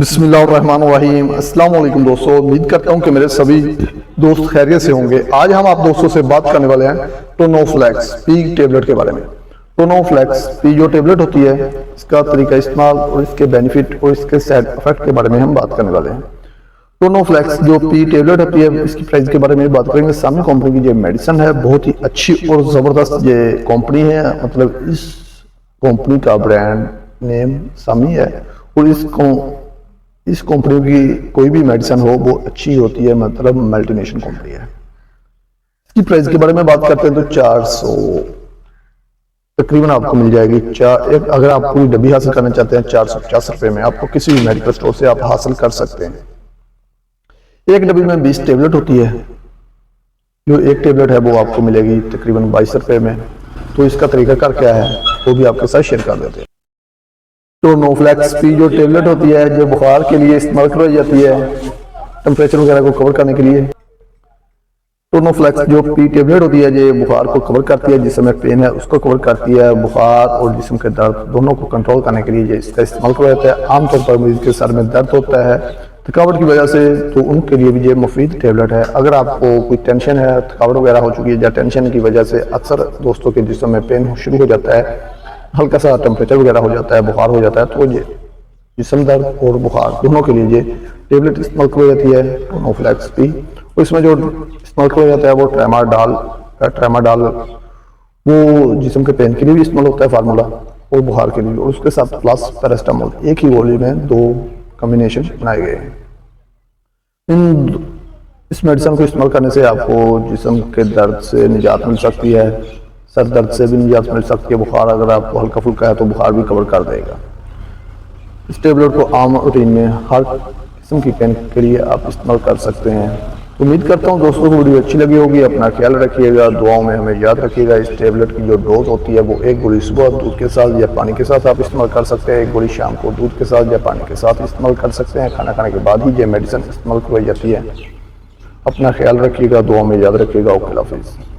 बिस्मिल्लाहिर्रहमानिर्रहीम। अस्सलाम वालेकुम दोस्तों, उम्मीद करता हूँ कि मेरे सभी दोस्त खैरियत से होंगे। आज हम आप दोस्तों से बात करने वाले हैं टोनोफ्लेक्स पी टेबलेट के बारे में। टोनोफ्लेक्स पी जो टेबलेट होती है, इसका तरीका इस्तेमाल और इसके बेनिफिट और इसके साइड इफेक्ट के बारे में हम बात करने वाले हैं। टोनोफ्लेक्स जो पी टेबलेट होती है, इसकी प्राइस के बारे में बात करेंगे। सामने कंपनी की जो मेडिसिन है, बहुत ही अच्छी और ज़बरदस्त ये कंपनी है। मतलब इस कंपनी का ब्रांड नेम सामी है और इस कंपनी की कोई भी मेडिसिन हो वो अच्छी होती है, मतलब मल्टीनेशनल कंपनी है। इसकी प्राइस के बारे में बात करते हैं तो 400 तकरीबन आपको मिल जाएगी। अगर आप पूरी डब्बी हासिल करना चाहते हैं 450 रुपये में आपको किसी भी मेडिकल स्टोर से आप हासिल कर सकते हैं। एक डब्बी में 20 टेबलेट होती है। जो एक टेबलेट है वो आपको मिलेगी तकरीबन 22 रुपये में। तो इसका तरीका कर क्या है वो भी आपके साथ शेयर कर देते हैं। टोनोफ्लेक्स पी जो टेबलेट होती है, जो बुखार के लिए इस्तेमाल करवाई जाती है, टेम्परेचर वगैरह को कवर करने के लिए। टोनोफ्लेक्स जो पी टेबलेट होती है, जो बुखार को कवर करती है, जिसमें पेन है उसको कवर करती है। बुखार और जिस्म के दर्द दोनों को कंट्रोल करने के लिए इसका इस्तेमाल करवाया जाता है। आमतौर पर मरीज के सर में दर्द होता है थकावट की वजह से, तो उनके लिए भी ये मुफीद टेबलेट है। अगर आपको कोई टेंशन है, थकावट वगैरह हो चुकी है, या टेंशन की वजह से अक्सर दोस्तों के जिस्म में पेन शुरू हो जाता है, हल्का सा टेम्परेचर वगैरह हो जाता है, बुखार हो जाता है, तो ये जिस्म दर्द और बुखार दोनों के लिए ये टेबलेट इस्तेमाल की जाती है टोनोफ्लेक्स पी। और इसमें जो इस्तेमाल किया जाता है वो ट्रेमाडॉल वो जिस्म के पेन के लिए भी इस्तेमाल होता है फार्मूला, और बुखार के लिए, और उसके साथ प्लस पैरास्टामोल, एक ही गोली में 2 कॉम्बिनेशन बनाए गए हैं। इस मेडिसिन को इस्तेमाल करने से आपको जिस्म के दर्द से निजात मिल सकती है, सर दर्द से भी निजात मिल सकती है। बुखार अगर आपको हल्का फुल्का है तो बुखार भी कवर कर देगा। इस टेबलेट को आम रूटीन में हर किस्म की पेन के लिए आप इस्तेमाल कर सकते हैं। उम्मीद करता हूँ दोस्तों को वीडियो अच्छी लगी होगी। अपना ख्याल रखिएगा, दुआओं में हमें याद रखिएगा। इस टेबलेट की जो डोज होती है वो 1 गोली सुबह दूध के साथ या पानी के साथ आप इस्तेमाल कर सकते हैं। 1 गोली शाम को दूध के साथ या पानी के साथ इस्तेमाल कर सकते हैं। खाना खाने के बाद ही ये मेडिसिन इस्तेमाल करवाई जाती है। अपना ख्याल रखिएगा, दुआओं में याद रखिएगा। ओके, हाफिज़।